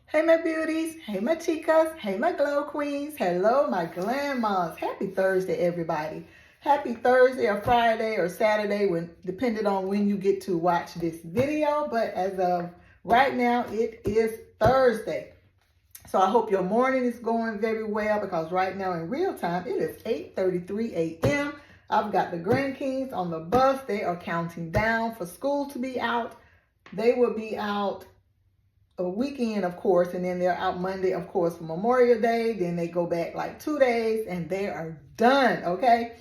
Hey my beauties, hey my chicas, hey my glow queens, hello my Glamm-Mahs. Happy Thursday everybody. Happy Thursday or Friday or Saturday, depending on when you get to watch this video. But as of right now, it is Thursday. So I hope your morning is going very well, because right now in real time, it is 8:33 a.m. I've got the grandkids on the bus. They are counting down for school to be out. They will be out a weekend, of course, and then they're out Monday, of course, for Memorial Day. Then they go back like 2 days and they are done, okay?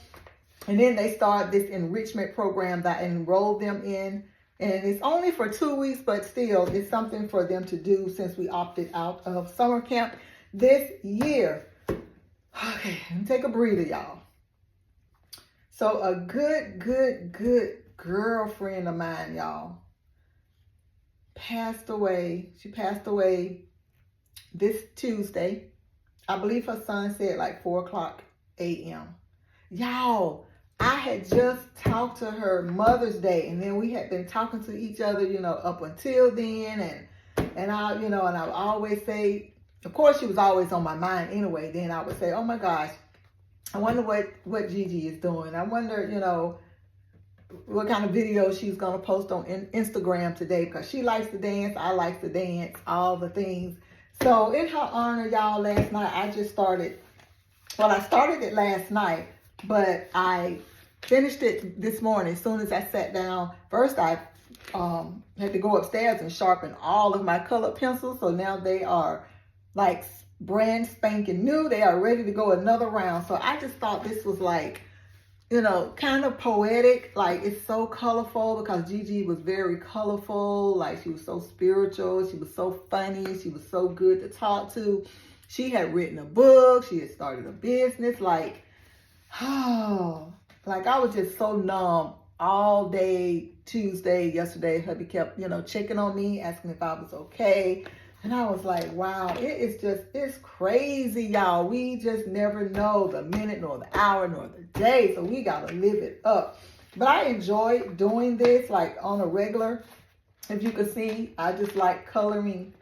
And then they start this enrichment program that I enrolled them in. And it's only for 2 weeks, but still, it's something for them to do since we opted out of summer camp this year. Okay, let me take a breather, y'all. So a good girlfriend of mine, y'all, passed away. She passed away this Tuesday. I believe her son said like 4:00 a.m. Y'all, I had just talked to her Mother's Day, and then we had been talking to each other, up until then, and I, and I would always say, of course, she was always on my mind anyway. Then I would say, oh my gosh, I wonder what Gigi is doing. I wonder, what kind of videos she's going to post on Instagram today, because she likes to dance. I like to dance, all the things. So in her honor, y'all, last night I just started, I started it last night, but I finished it this morning. As soon as I sat down, first I had to go upstairs and sharpen all of my colored pencils. So now they are like brand spanking new. They are ready to go another round. So I just thought this was like, kind of poetic. Like, it's so colorful, because Gigi was very colorful. Like, she was so spiritual. She was so funny. She was so good to talk to. She had written a book. She had started a business. Like, oh, like I was just so numb all day Tuesday. Yesterday, hubby kept, checking on me, asking if I was okay. And I was like, wow, it's crazy, y'all. We just never know the minute, nor the hour, nor the day. So we got to live it up. But I enjoy doing this like on a regular. If you can see, I just like coloring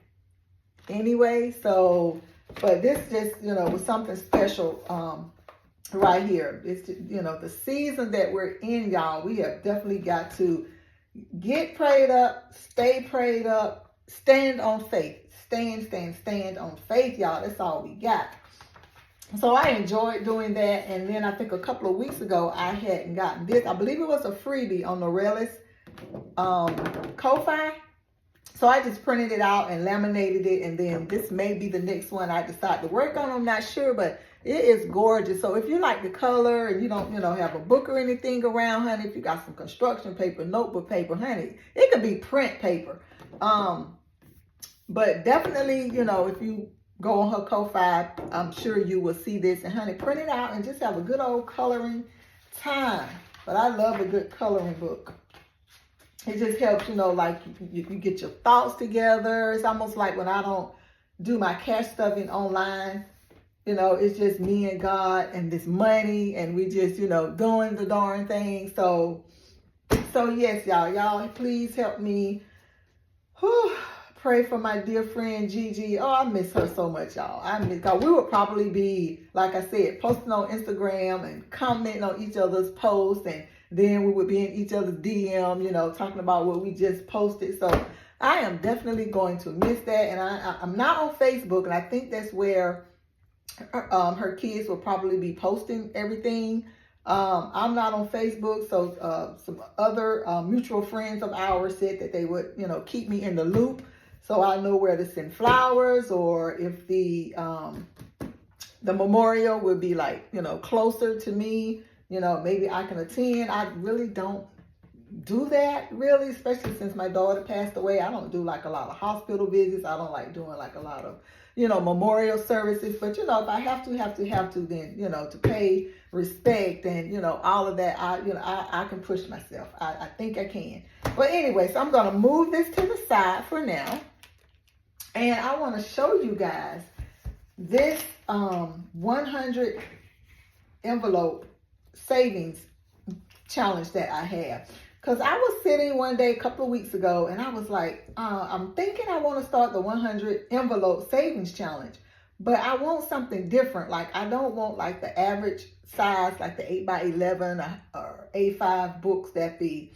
anyway. So, but this just, was something special right here. It's, the season that we're in, y'all. We have definitely got to get prayed up, stay prayed up, stand on faith. Stand on faith, y'all. That's all we got. So I enjoyed doing that. And then I think a couple of weeks ago, I hadn't gotten this. I believe it was a freebie on Norella's Kofi. So I just printed it out and laminated it. And then this may be the next one I decide to work on. I'm not sure, but it is gorgeous. So if you like the color and you don't, have a book or anything around, honey, if you got some construction paper, notebook paper, honey, it could be print paper. But definitely, if you go on her Kofi, I'm sure you will see this. And honey, print it out and just have a good old coloring time. But I love a good coloring book. It just helps, like you get your thoughts together. It's almost like when I don't do my cash stuffing online, it's just me and God and this money, and we just, doing the darn thing. So yes, y'all please help me. Whew. Pray for my dear friend Gigi. Oh, I miss her so much, y'all. God, we would probably be, like I said, posting on Instagram and commenting on each other's posts, and then we would be in each other's DM, talking about what we just posted. So I am definitely going to miss that. And I'm not on Facebook, and I think that's where her kids will probably be posting everything. I'm not on Facebook, so some other mutual friends of ours said that they would, keep me in the loop, so I know where to send flowers, or if the memorial would be like, closer to me, maybe I can attend. I really don't do that, really, especially since my daughter passed away. I don't do like a lot of hospital visits. I don't like doing like a lot of, memorial services. But, if I have to, then, to pay respect and, all of that, I can push myself. I think I can. But anyway, so I'm going to move this to the side for now. And I want to show you guys this 100 envelope savings challenge that I have. Because I was sitting one day a couple of weeks ago and I was like, I'm thinking I want to start the 100 envelope savings challenge. But I want something different. Like, I don't want like the average size, like the 8x11 or A5 books that the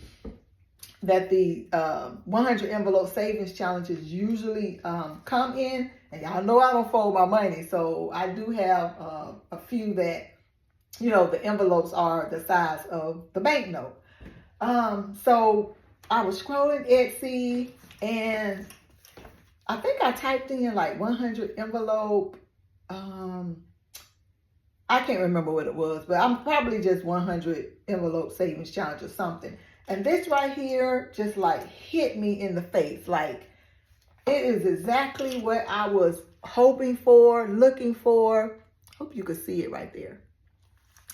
100 envelope savings challenges usually come in. And y'all know I don't fold my money. So I do have a few that, you know, the envelopes are the size of the banknote. So I was scrolling Etsy and I think I typed in like 100 envelope. I can't remember what it was, but I'm probably just 100 envelope savings challenge or something. And this right here just like hit me in the face. Like, it is exactly what I was hoping for, looking for. Hope you could see it right there.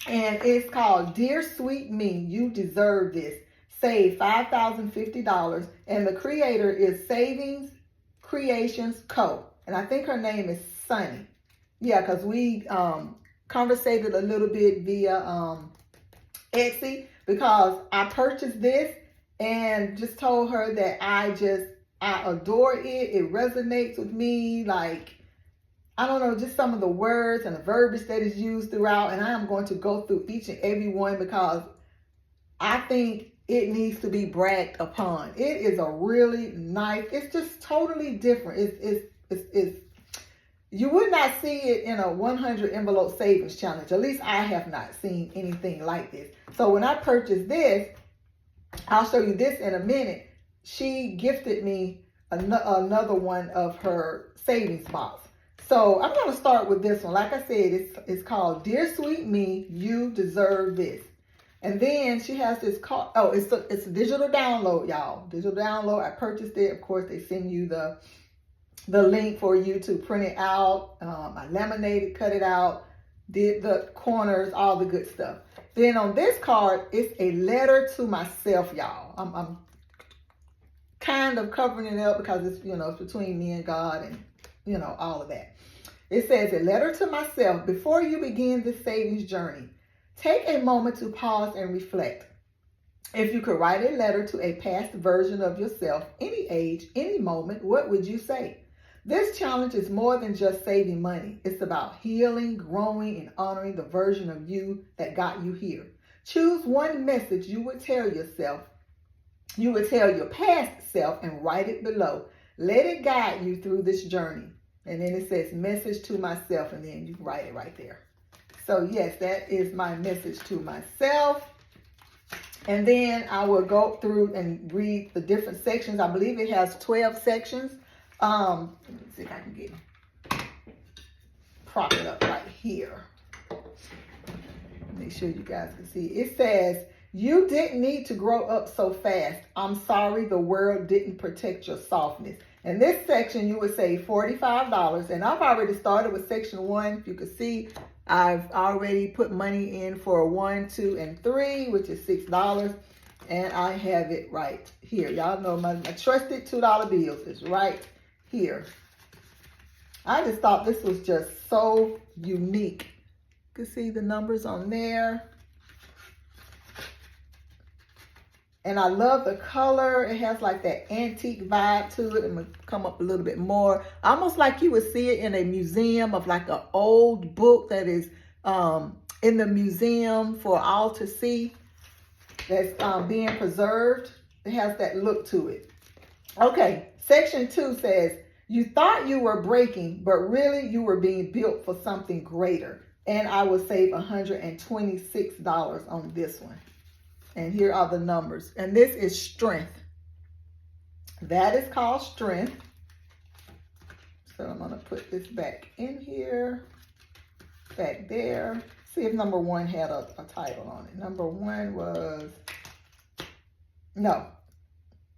And it's called Dear Sweet Me, You Deserve This. Save $5,050. And the creator is Savings Creations Co. And I think her name is Sunny. Yeah, because we conversated a little bit via Etsy, because I purchased this and just told her that I adore it. It resonates with me. Like, I don't know, just some of the words and the verbiage that is used throughout. And I am going to go through each and every one because I think it needs to be bragged upon. It is a really nice, it's just totally different. It's you would not see it in a 100 envelope savings challenge. At least I have not seen anything like this. So when I purchased this, I'll show you this in a minute. She gifted me another one of her savings box. So I'm going to start with this one. Like I said, it's called Dear Sweet Me, You Deserve This. And then she has this card. Oh, it's a digital download, y'all. Digital download. I purchased it. Of course, they send you the link for you to print it out. I laminated, cut it out, did the corners, all the good stuff. Then on this card, it's a letter to myself, y'all. I'm kind of covering it up because it's, you know, it's between me and God and, you know, all of that. It says, a letter to myself. Before you begin this savings journey, take a moment to pause and reflect. If you could write a letter to a past version of yourself, any age, any moment, what would you say? This challenge is more than just saving money. It's about healing, growing, and honoring the version of you that got you here. Choose one message you would tell yourself. You would tell your past self and write it below. Let it guide you through this journey. And then it says message to myself, and then you write it right there. So yes, that is my message to myself. And then I will go through and read the different sections. I believe it has 12 sections. Let me see if I can get prop it up right here. Make sure you guys can see. It says, you didn't need to grow up so fast. I'm sorry the world didn't protect your softness. In this section, you would save $45. And I've already started with section 1. If you can see, I've already put money in for 1, 2, and 3, which is $6. And I have it right here. Y'all know my trusted $2 bills is right here. I just thought this was just so unique. You can see the numbers on there. And I love the color. It has like that antique vibe to it. I'm going to come up a little bit more. Almost like you would see it in a museum of like an old book that is in the museum for all to see. That's being preserved. It has that look to it. Okay, section 2 says, you thought you were breaking, but really you were being built for something greater. And I will save $126 on this one. And here are the numbers. And this is strength. That is called strength. So I'm going to put this back in here, back there. See if number 1 had a title on it. Number 1 was, no.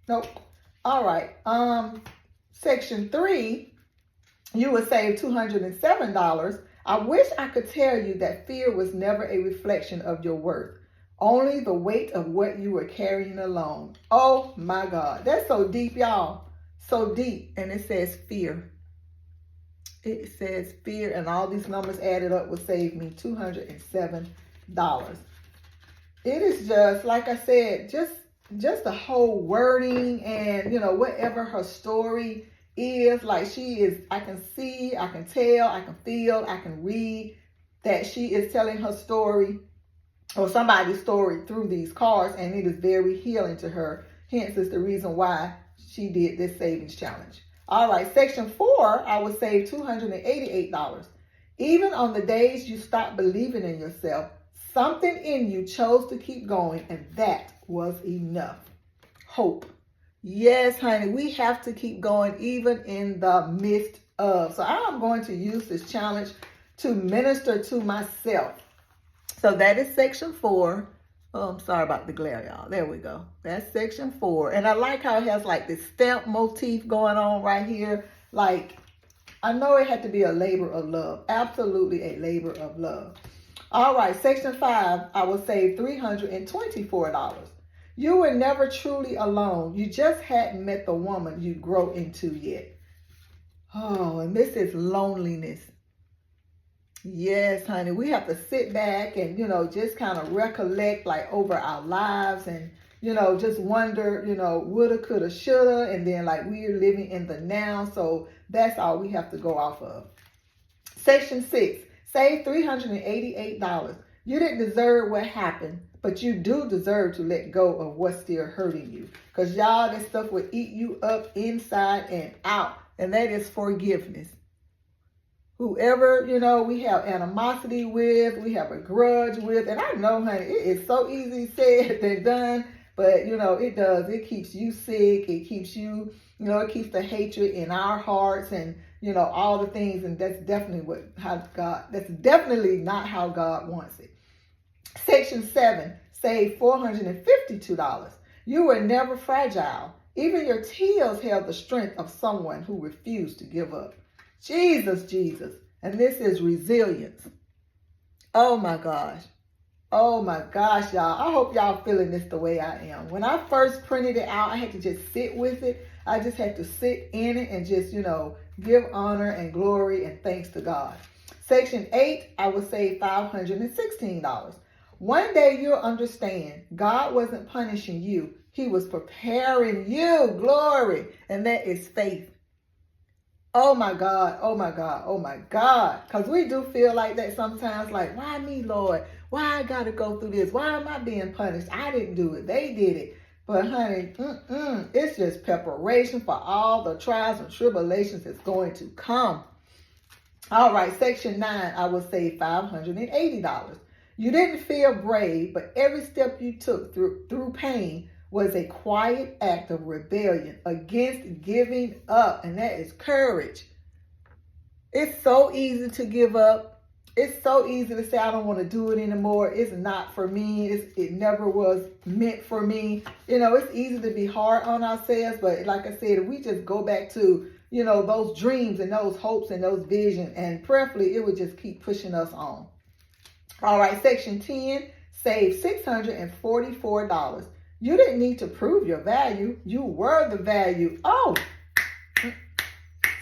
Nope. All right. Section 3, you would save $207. I wish I could tell you that fear was never a reflection of your worth. Only the weight of what you were carrying alone. Oh my God. That's so deep, y'all. So deep. And it says fear. It says fear, and all these numbers added up would save me $207. It is just, like I said, just just the whole wording and, whatever her story is, like she is, I can see, I can tell, I can feel, I can read that she is telling her story or somebody's story through these cards, and it is very healing to her. Hence is the reason why she did this savings challenge. All right, section 4, I would save $288. Even on the days you stop believing in yourself, something in you chose to keep going, and that was enough. Hope. Yes, honey, we have to keep going even in the midst of. So I'm going to use this challenge to minister to myself. So that is section 4. Oh, I'm sorry about the glare, y'all. There we go. That's section 4. And I like how it has like this stamp motif going on right here. Like, I know it had to be a labor of love. Absolutely a labor of love. All right, section 5, I will save $324. You were never truly alone. You just hadn't met the woman you'd grow into yet. Oh, and this is loneliness. Yes, honey, we have to sit back and, just kind of recollect like over our lives and, just wonder, woulda, coulda, shoulda. And then like we're living in the now. So that's all we have to go off of. Section 6, save $388. You didn't deserve what happened, but you do deserve to let go of what's still hurting you. Because y'all, this stuff will eat you up inside and out. And that is forgiveness. Whoever, we have animosity with, we have a grudge with. And I know, honey, it is so easy said than done. But, it does. It keeps you sick. It keeps you, it keeps the hatred in our hearts and, all the things. And that's definitely that's definitely not how God wants it. Section 7, save $452. You were never fragile. Even your tears held the strength of someone who refused to give up. Jesus. And this is resilience. Oh my gosh, y'all. I hope y'all feeling this the way I am. When I first printed it out, I had to just sit with it. I just had to sit in it and just, give honor and glory and thanks to God. Section 8, I will save $516. One day you'll understand God wasn't punishing you. He was preparing you. Glory. And that is faith. Oh my God. Because we do feel like that sometimes, like, why me, Lord? Why I got to go through this? Why am I being punished? I didn't do it. They did it. But honey, it's just preparation for all the trials and tribulations that's going to come. All right, section 9, I will save $580. You didn't feel brave, but every step you took through pain was a quiet act of rebellion against giving up, and that is courage. It's so easy to give up. It's so easy to say, I don't want to do it anymore. It's not for me. It never was meant for me. It's easy to be hard on ourselves, but like I said, if we just go back to, those dreams and those hopes and those visions, and prayerfully, it would just keep pushing us on. All right, section 10, save $644. You didn't need to prove your value. You were the value. Oh,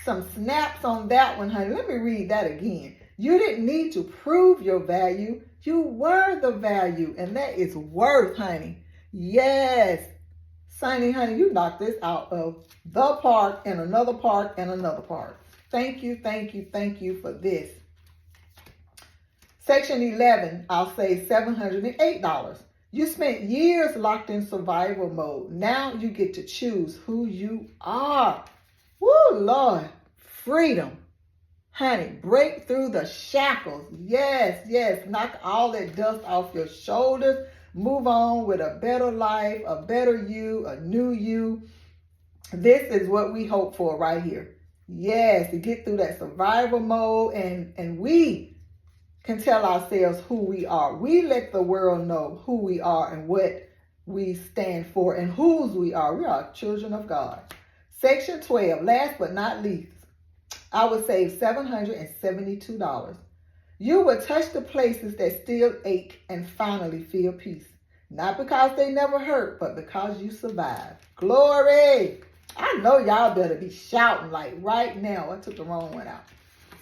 some snaps on that one, honey. Let me read that again. You didn't need to prove your value. You were the value, and that is worth, honey. Yes. Sonny, honey, you knocked this out of the park and another park and another park. Thank you for this. Section 11, I'll say $708. You spent years locked in survival mode. Now you get to choose who you are. Woo, Lord. Freedom. Honey, break through the shackles. Yes. Knock all that dust off your shoulders. Move on with a better life, a better you, a new you. This is what we hope for right here. Yes, to get through that survival mode, and we can tell ourselves who we are. We let the world know who we are and what we stand for and whose we are. We are children of God. Section 12, last but not least, I would save $772. You will touch the places that still ache and finally feel peace. Not because they never hurt, but because you survived. Glory! I know y'all better be shouting like right now. I took the wrong one out.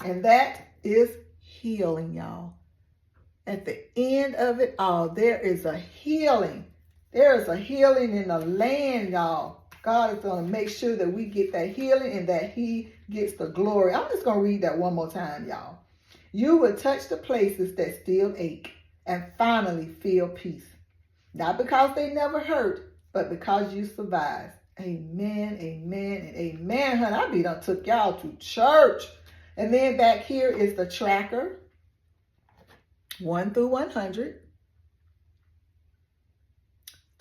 And that is healing, y'all. At the end of it all, there is a healing There is a healing in the land, y'all. God is going to make sure that we get that healing and that he gets the glory. I'm just going to read that one more time, y'all. You will touch the places that still ache and finally feel peace. Not because they never hurt, but because you survived. Amen, amen, and amen, honey. I done took y'all to church. And then back here is the tracker, 1 through 100.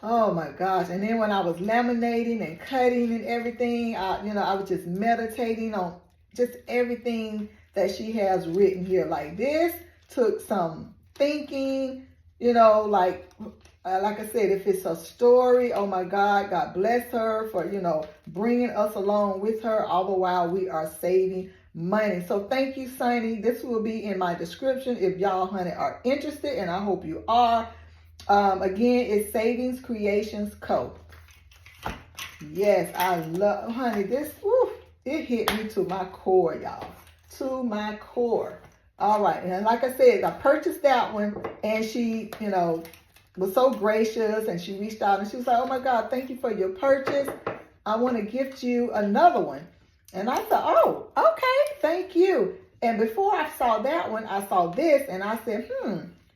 Oh my gosh. And then when I was laminating and cutting and everything, I was just meditating on just everything that she has written here. Like this took some thinking, like I said, if it's a story, oh my God, God bless her for, bringing us along with her, all the while we are saving money. So thank you, Sonny. This will be in my description if y'all, honey, are interested, and I hope you are. Again, it's Savings Creations Co. Yes, I love, honey, this, it hit me to my core, y'all. To my core. All right, and like I said, I purchased that one, and she, was so gracious, and she reached out, and she was like, oh my God, thank you for your purchase. I want to gift you another one. And I thought, oh, okay, thank you. And before I saw that one, I saw this, and I said,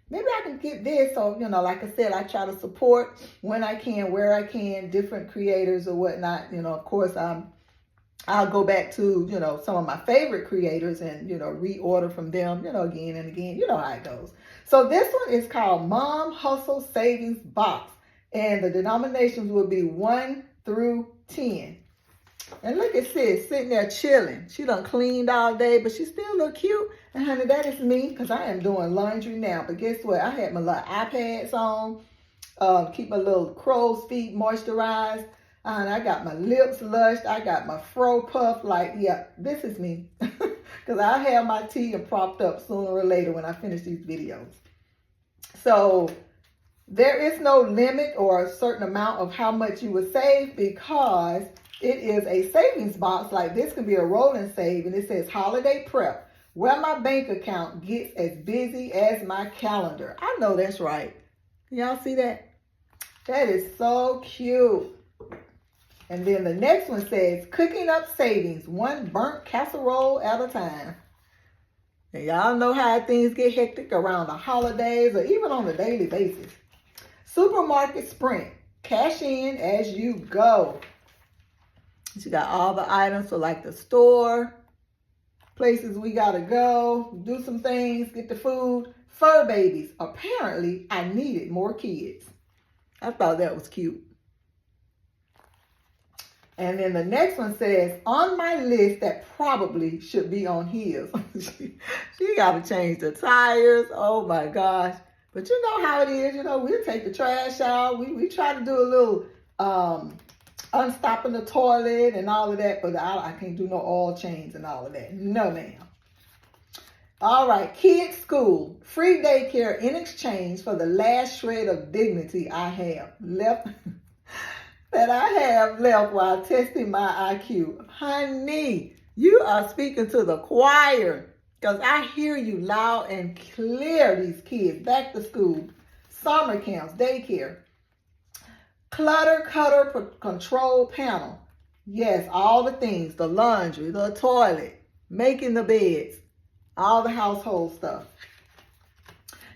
maybe I can get this. So, like I said, I try to support when I can, where I can, different creators or whatnot. Of course, I'll go back to, some of my favorite creators and, reorder from them, again and again. You know how it goes. So this one is called Mom Hustle Savings Box. And the denominations will be 1 through 10. And look at sis sitting there chilling. She done cleaned all day, but she still look cute. And honey, that is me, because I am doing laundry now. But guess what? I had my little iPads on, keep my little crow's feet moisturized. And I got my lips lushed. I got my fro puffed. Like, yeah, this is me. Because I have my tea and propped up sooner or later when I finish these videos. So there is no limit or a certain amount of how much you would save, because it is a savings box. Like this could be a rolling save, and it says holiday prep, where my bank account gets as busy as my calendar. I know that's right. Y'all see that? That is so cute. And then the next one says cooking up savings, 1 burnt casserole at a time. And y'all know how things get hectic around the holidays or even on a daily basis. Supermarket sprint, cash in as you go. She got all the items for like the store, places we gotta go, do some things, get the food. Fur babies. Apparently, I needed more kids. I thought that was cute. And then the next one says, on my list that probably should be on his. she got to change the tires. Oh my gosh. But you know how it is. We'll take the trash out. We try to do a little unstopping the toilet and all of that. But I can't do no oil change and all of that. No, ma'am. All right. Kids school. Free daycare in exchange for the last shred of dignity I have left. That I have left while testing my IQ. Honey, you are speaking to the choir, because I hear you loud and clear. These kids, back to school, summer camps, daycare, clutter cutter control panel. Yes, all the things, the laundry, the toilet, making the beds, all the household stuff.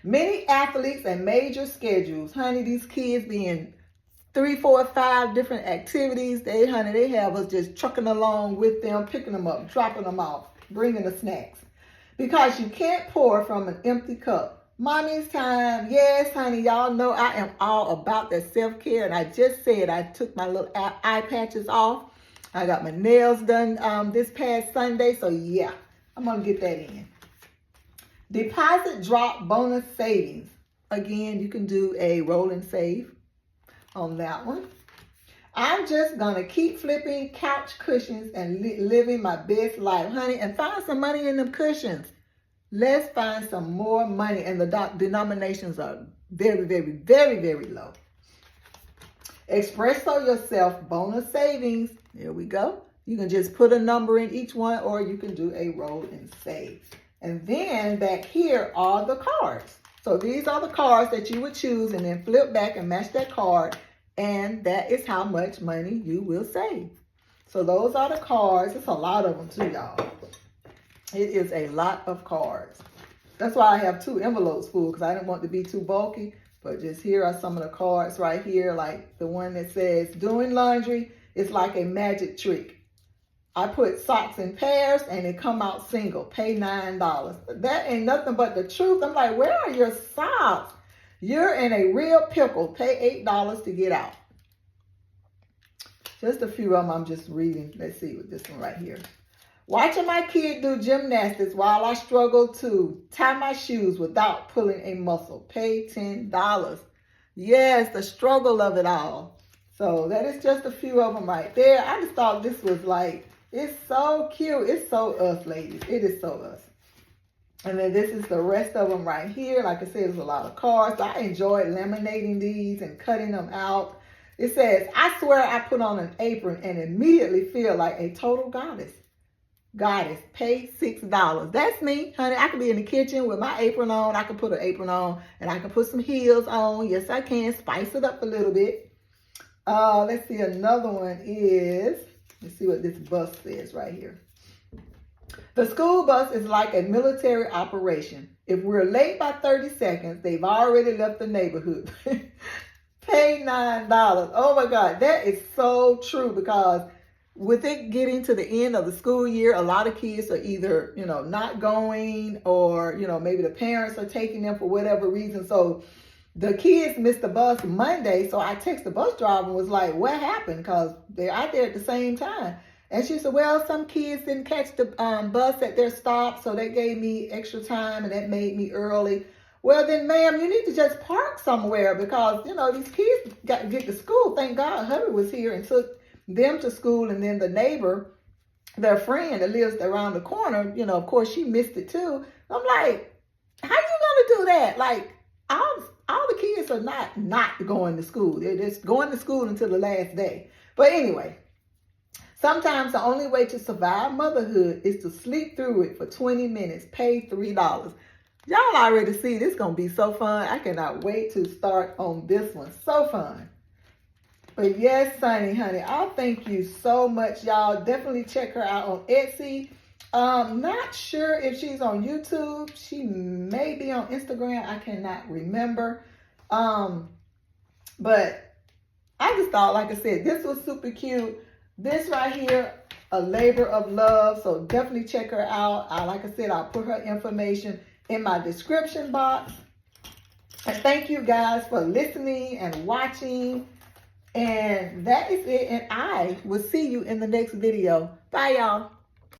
Many athletes and major schedules. Honey, these kids being 3, 4, 5 different activities. They have us just trucking along with them, picking them up, dropping them off, bringing the snacks. Because you can't pour from an empty cup. Mommy's time. Yes, honey, y'all know I am all about that self-care. And I just said I took my little eye patches off. I got my nails done this past Sunday. So yeah, I'm going to get that in. Deposit drop bonus savings. Again, you can do a roll and save on that one. I'm just gonna keep flipping couch cushions and living my best life, honey, and find some money in them cushions. Let's find some more money, and the denominations are very, very, very, very low. Espresso yourself bonus savings. There we go. You can just put a number in each one, or you can do a roll and save. And then back here are the cards. So these are the cards that you would choose, and then flip back and match that card And that is how much money you will save. So those are the cards. It's a lot of them too, y'all. It is a lot of cards. That's why I have 2 envelopes full, because I didn't want to be too bulky. But just here are some of the cards right here, like the one that says, doing laundry is like a magic trick. I put socks in pairs and they come out single. Pay $9. That ain't nothing but the truth. I'm like, where are your socks? You're in a real pickle. Pay $8 to get out. Just a few of them I'm just reading. Let's see with this one right here. Watching my kid do gymnastics while I struggle to tie my shoes without pulling a muscle. Pay $10. Yes, the struggle of it all. So that is just a few of them right there. I just thought this was like, it's so cute. It's so us, ladies. It is so us. And then this is the rest of them right here. Like I said, there's a lot of cards. I enjoyed laminating these and cutting them out. It says, I swear I put on an apron and immediately feel like a total goddess. Goddess, pay $6. That's me, honey. I could be in the kitchen with my apron on. I can put an apron on and I can put some heels on. Yes, I can. Spice it up a little bit. Let's see. Another one is, let's see what this bus says right here. The school bus is like a military operation. If we're late by 30 seconds, they've already left the neighborhood. Pay $9. Oh my God, that is so true, because with it getting to the end of the school year, a lot of kids are either, not going, or, maybe the parents are taking them for whatever reason. So the kids missed the bus Monday. So I texted the bus driver and was like, what happened? Because they're out there at the same time. And she said, well, some kids didn't catch the bus at their stop, so they gave me extra time and that made me early. Well, then, ma'am, you need to just park somewhere, because, these kids got to get to school. Thank God hubby was here and took them to school. And then the neighbor, their friend that lives around the corner, of course, she missed it too. I'm like, how you going to do that? Like, all the kids are not going to school. They're just going to school until the last day. But anyway, sometimes the only way to survive motherhood is to sleep through it for 20 minutes. Pay $3. Y'all already see this going to be so fun. I cannot wait to start on this one. So fun. But yes, honey, I thank you so much, y'all. Definitely check her out on Etsy. Not sure if she's on YouTube. She may be on Instagram. I cannot remember. But I just thought, like I said, this was super cute. This right here, a labor of love. So definitely check her out. Like I said, I'll put her information in my description box. And thank you guys for listening and watching. And that is it. And I will see you in the next video. Bye, y'all.